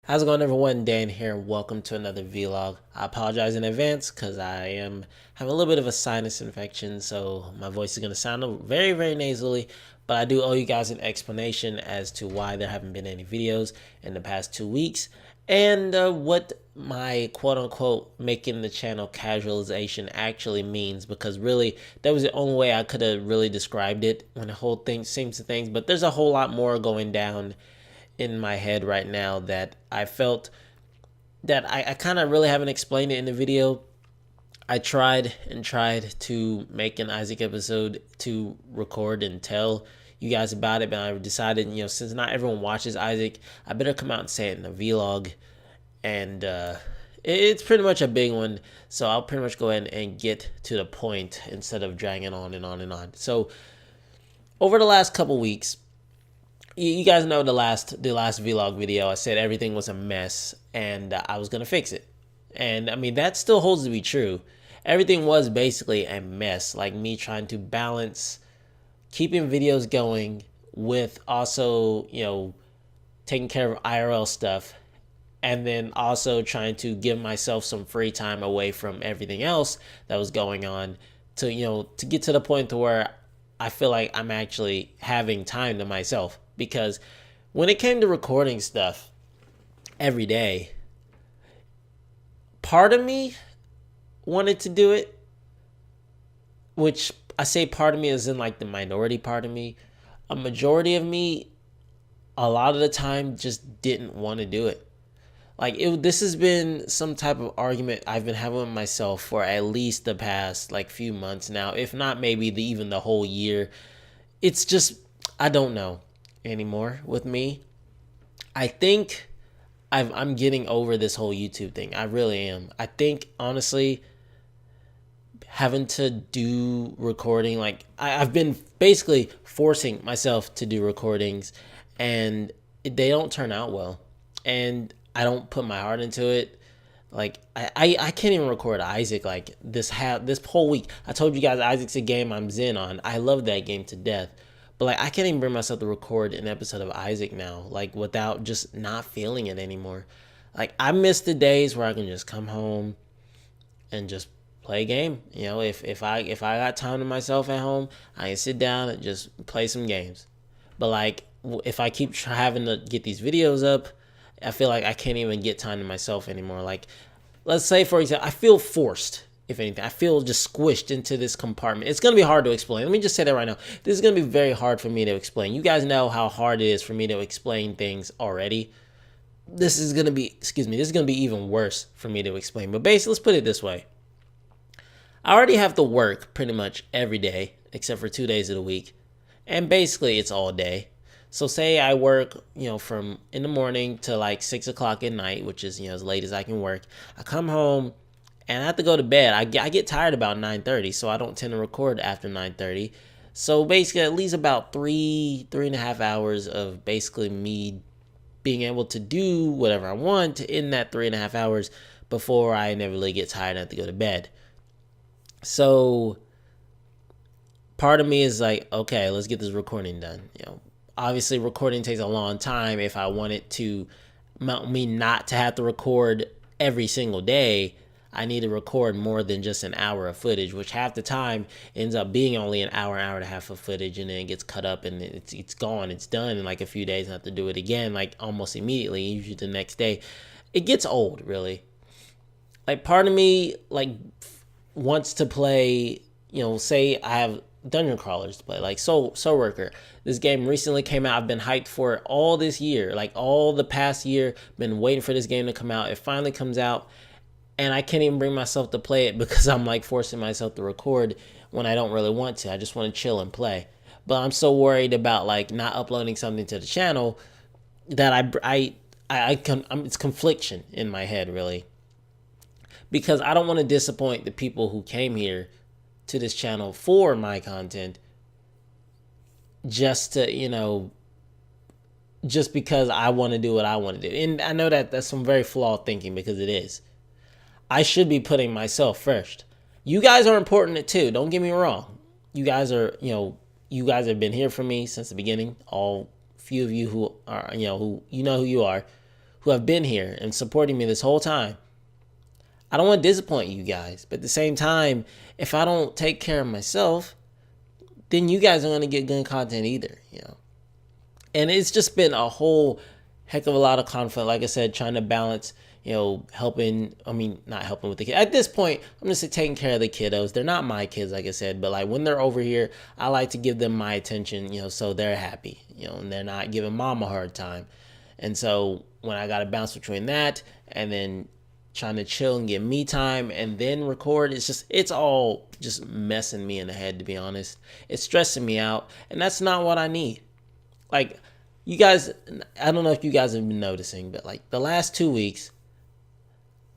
How's it going, everyone? Dan here, and welcome to another vlog. I apologize in advance because I am having a little bit of a sinus infection, so my voice is going to sound very, very nasally. But I do owe you guys an explanation as to why there haven't been any videos in the past 2 weeks and what my quote-unquote making the channel casualization actually means, because really that was the only way I could have really described it when the whole thing seems to things. But there's a whole lot more going down in my head right now that I felt that I kind of really haven't explained it in the video. I tried and tried to make an Isaac episode to record and tell you guys about it, but I decided, since not everyone watches Isaac, I better come out and say it in a vlog. And it's pretty much a big one, so I'll pretty much go ahead and get to the point instead of dragging on and on and on. So over the last couple weeks, you guys know the last vlog video, I said everything was a mess and I was gonna fix it. And I mean, that still holds to be true. Everything was basically a mess, like me trying to balance keeping videos going with also, taking care of IRL stuff, and then also trying to give myself some free time away from everything else that was going on to, to get to the point to where I feel like I'm actually having time to myself. Because when it came to recording stuff every day, part of me wanted to do it, which I say part of me is in like the minority part of me. A majority of me, a lot of the time, just didn't want to do it. This has been some type of argument I've been having with myself for at least the past like few months now, if not maybe even the whole year. It's just, I don't know anymore with me. I think I'm getting over this whole YouTube thing. I really am. I think honestly, having to do recording, like I've been basically forcing myself to do recordings, and they don't turn out well, and I don't put my heart into it. Like I can't even record Isaac like this whole week. I told you guys Isaac's a game I'm zen on. I love that game to death. But like I can't even bring myself to record an episode of Isaac now, like without just not feeling it anymore. Like I miss the days where I can just come home and just play a game. If I got time to myself at home, I can sit down and just play some games. But like if I keep having to get these videos up, I feel like I can't even get time to myself anymore. Like, let's say, for example, I feel forced, if anything. I feel just squished into this compartment. It's going to be hard to explain. Let me just say that right now. This is going to be very hard for me to explain. You guys know how hard it is for me to explain things already. This is going to be, this is going to be even worse for me to explain. But basically, let's put it this way. I already have to work pretty much every day, except for 2 days of the week. And basically, it's all day. So say I work, from in the morning to like 6 o'clock at night, which is, as late as I can work. I come home and I have to go to bed. I get tired about 9:30, so I don't tend to record after 9:30. So basically, at least about 3.5 hours of basically me being able to do whatever I want in that 3.5 hours before I inevitably get tired and have to go to bed. So part of me is like, okay, let's get this recording done. Obviously recording takes a long time. If I wanted to me not to have to record every single day, I need to record more than just an hour of footage, which half the time ends up being only an hour and a half of footage, and then it gets cut up and it's gone. It's done in like a few days. I have to do it again, like almost immediately, usually the next day. It gets old, really. Like part of me like wants to play, say I have dungeon crawlers to play, like Soul Worker. This game recently came out. I've been hyped for it all this year, like all the past year, been waiting for this game to come out. It finally comes out, and I can't even bring myself to play it because I'm like forcing myself to record when I don't really want to. I just want to chill and play. But I'm so worried about like not uploading something to the channel that it's confliction in my head, really, because I don't want to disappoint the people who came here to this channel for my content just to, just because I want to do what I want to do. And I know that that's some very flawed thinking, because it is. I should be putting myself first. You guys are important too. Don't get me wrong. You guys are, you guys have been here for me since the beginning. All few of you who are, who you know who you are, who have been here and supporting me this whole time. I don't want to disappoint you guys, but at the same time, if I don't take care of myself, then you guys aren't going to get good content either, you know. And it's just been a whole heck of a lot of conflict. Like I said, trying to balance, you know, not helping with the kids. At this point, I'm just taking care of the kiddos. They're not my kids, like I said, but like when they're over here, I like to give them my attention, you know, so they're happy, you know, and they're not giving mom a hard time. And so when I got to bounce between that and then trying to chill and get me time and then record, it's all just messing me in the head, to be honest. It's stressing me out, and that's not what I need. Like, you guys, I don't know if you guys have been noticing, but like the last 2 weeks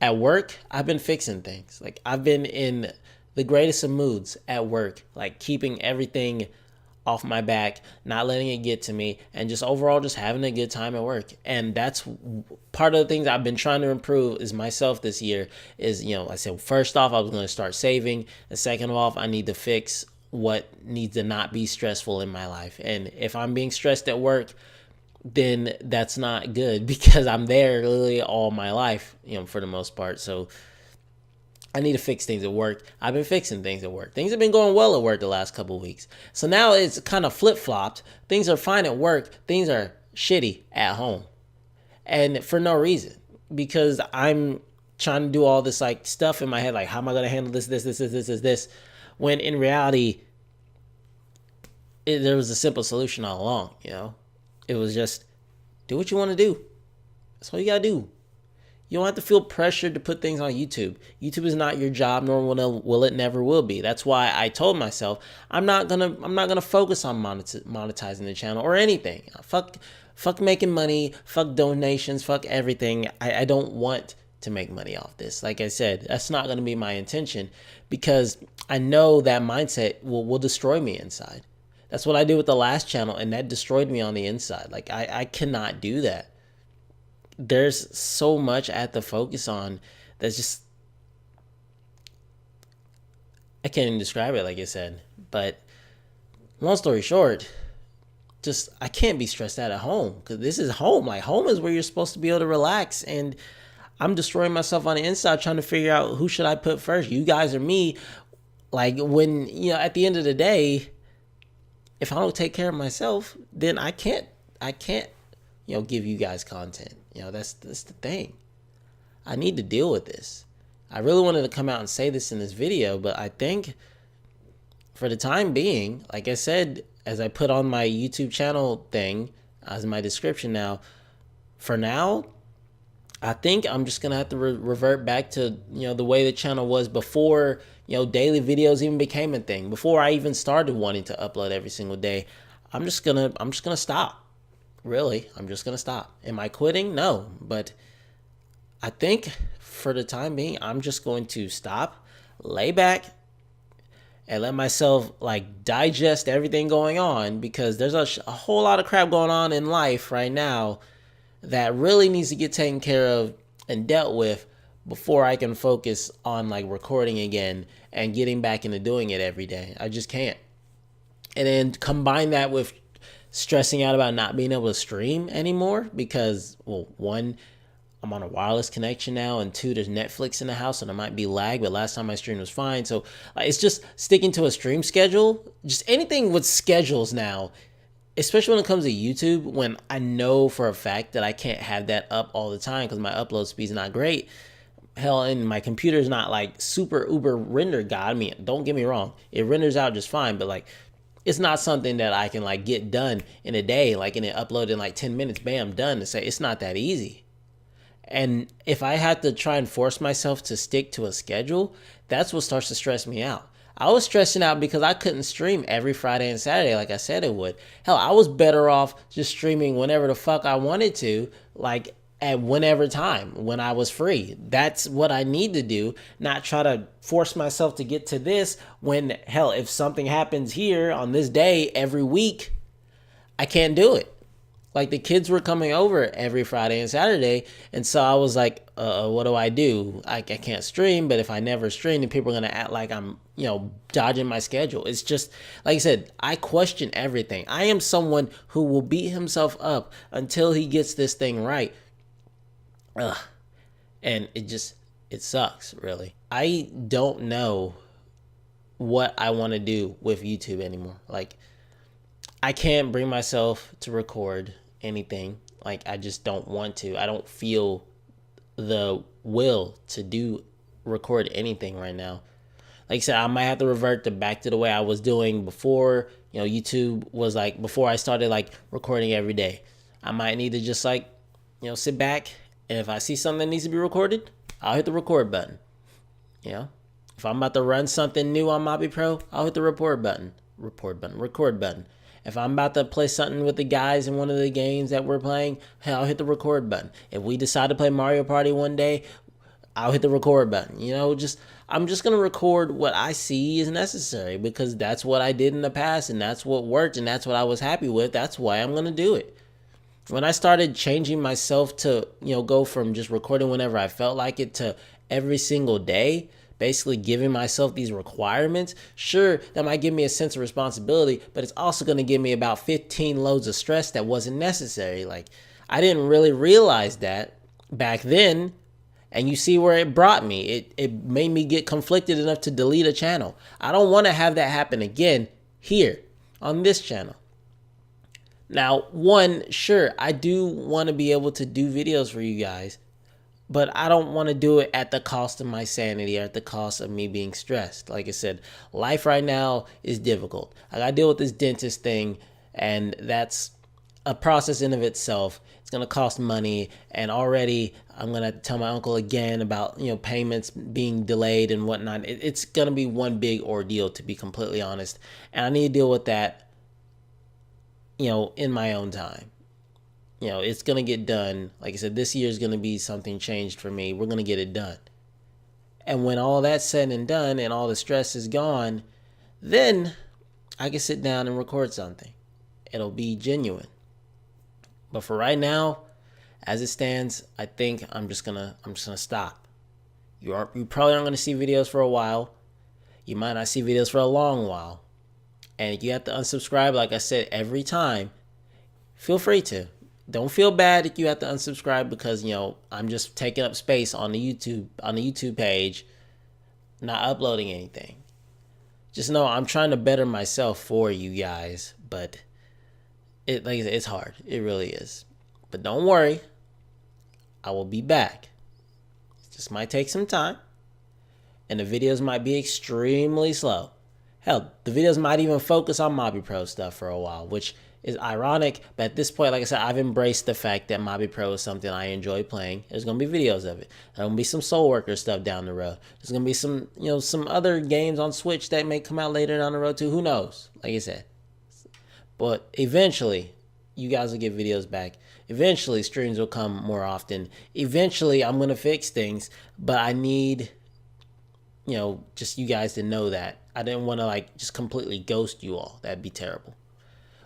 at work, I've been fixing things. Like, I've been in the greatest of moods at work, like keeping everything off my back, not letting it get to me, and just overall just having a good time at work. And that's part of the things I've been trying to improve is myself this year is, you know, I said, first off, I was going to start saving. And second off, I need to fix what needs to not be stressful in my life. And if I'm being stressed at work, then that's not good because I'm there literally all my life, you know, for the most part. So I need to fix things at work. I've been fixing things at work. Things have been going well at work the last couple of weeks. So now it's kind of flip-flopped. Things are fine at work. Things are shitty at home. And for no reason. Because I'm trying to do all this like stuff in my head. Like, how am I going to handle this? When in reality, there was a simple solution all along, you know? It was just, do what you want to do. That's all you got to do. You don't have to feel pressured to put things on YouTube. YouTube is not your job, nor will it never will be. That's why I told myself I'm not gonna focus on monetizing the channel or anything. Fuck making money. Fuck donations. Fuck everything. I don't want to make money off this. Like I said, that's not gonna be my intention because I know that mindset will destroy me inside. That's what I did with the last channel, and that destroyed me on the inside. Like I cannot do that. There's so much I have to focus on that's just, I can't even describe it, like I said. But long story short, just I can't be stressed out at home because this is home. Like, home is where you're supposed to be able to relax, and I'm destroying myself on the inside trying to figure out who should I put first, you guys or me. Like, when, you know, at the end of the day, if I don't take care of myself, then I can't, you know, give you guys content. You know, that's the thing. I need to deal with this. I really wanted to come out and say this in this video, but I think for the time being, like I said, as I put on my YouTube channel thing as my description now, for now, I think I'm just going to have to revert back to, you know, the way the channel was before, you know, daily videos even became a thing, before I even started wanting to upload every single day. I'm just going to stop. Really, I'm just going to stop. Am I quitting? No, but I think for the time being, I'm just going to stop, lay back, and let myself like digest everything going on, because there's a whole lot of crap going on in life right now that really needs to get taken care of and dealt with before I can focus on like recording again and getting back into doing it every day. I just can't. And then combine that with stressing out about not being able to stream anymore because, well, one, I'm on a wireless connection now, and two, there's Netflix in the house, and there might be lag, but last time I streamed was fine. So it's just sticking to a stream schedule. Just anything with schedules now, especially when it comes to YouTube, when I know for a fact that I can't have that up all the time because my upload speed's not great. Hell, and my computer's not like super uber render god. I mean, don't get me wrong, it renders out just fine, but like, it's not something that I can like get done in a day, like, and it upload in like 10 minutes, bam, done. To say it's not that easy. And if I had to try and force myself to stick to a schedule, that's what starts to stress me out. I was stressing out because I couldn't stream every Friday and Saturday like I said it would. Hell, I was better off just streaming whenever the fuck I wanted to, like at whenever time when I was free. That's what I need to do, not try to force myself to get to this when, hell, if something happens here on this day every week, I can't do it. Like, the kids were coming over every Friday and Saturday, and so I was like, what do? I can't stream, but if I never stream, then people are going to act like I'm, you know, dodging my schedule. It's just, like I said, I question everything. I am someone who will beat himself up until he gets this thing right. Ugh. And it sucks, really. I don't know what I want to do with YouTube anymore. Like, I can't bring myself to record anything. Like, I just don't want to. I don't feel the will to record anything right now. Like I said, I might have to revert back to the way I was doing before. YouTube was like before I started like recording every day. I might need to just like, sit back, and if I see something that needs to be recorded, I'll hit the record button. If I'm about to run something new on Mobby Pro, I'll hit the record button. If I'm about to play something with the guys in one of the games that we're playing, I'll hit the record button. If we decide to play Mario Party one day, I'll hit the record button. I'm just gonna record what I see is necessary, because that's what I did in the past, and that's what worked, and that's what I was happy with. That's why I'm gonna do it. When I started changing myself to, go from just recording whenever I felt like it to every single day, basically giving myself these requirements, sure, that might give me a sense of responsibility, but it's also going to give me about 15 loads of stress that wasn't necessary. Like, I didn't really realize that back then, and you see where it brought me. It made me get conflicted enough to delete a channel. I don't want to have that happen again here on this channel. Now, sure, I do want to be able to do videos for you guys, but I don't want to do it at the cost of my sanity or at the cost of me being stressed. Like I said, life right now is difficult. I got to deal with this dentist thing, and that's a process in of itself. It's going to cost money, and already I'm going to tell my uncle again about, payments being delayed and whatnot. It's going to be one big ordeal, to be completely honest, and I need to deal with that, in my own time. It's going to get done. Like I said, this year is going to be something changed for me. We're going to get it done. And when all that's said and done and all the stress is gone, then I can sit down and record something. It'll be genuine. But for right now, as it stands, I think I'm just gonna stop. You probably aren't gonna see videos for a while. You might not see videos for a long while. And if you have to unsubscribe, like I said, every time, feel free to. Don't feel bad if you have to unsubscribe, because I'm just taking up space on the YouTube page, not uploading anything. Just know I'm trying to better myself for you guys, but like I said, it's hard. It really is. But don't worry, I will be back. It just might take some time, and the videos might be extremely slow. Hell, the videos might even focus on Mobby Pro stuff for a while, which is ironic, but at this point, like I said, I've embraced the fact that Mobby Pro is something I enjoy playing. There's going to be videos of it. There's going to be some Soul Worker stuff down the road. There's going to be some, some other games on Switch that may come out later down the road too. Who knows? Like I said. But eventually, you guys will get videos back. Eventually, streams will come more often. Eventually, I'm going to fix things, but I need, just you guys to know that. I didn't want to just completely ghost you all. That'd be terrible.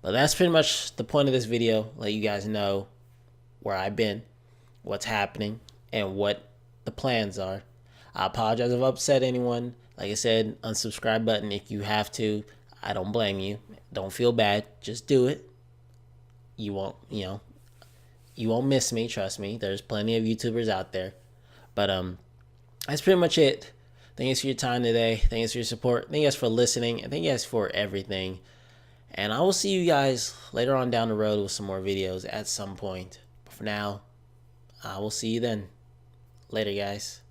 But that's pretty much the point of this video. Let you guys know where I've been, what's happening, and what the plans are. I apologize if I've upset anyone. Like I said, unsubscribe button if you have to. I don't blame you. Don't feel bad. Just do it. You won't miss me. Trust me. There's plenty of YouTubers out there. But that's pretty much it. Thank you for your time today. Thank you for your support. Thank you guys for listening. And thank you guys for everything. And I will see you guys later on down the road with some more videos at some point. But for now, I will see you then. Later, guys.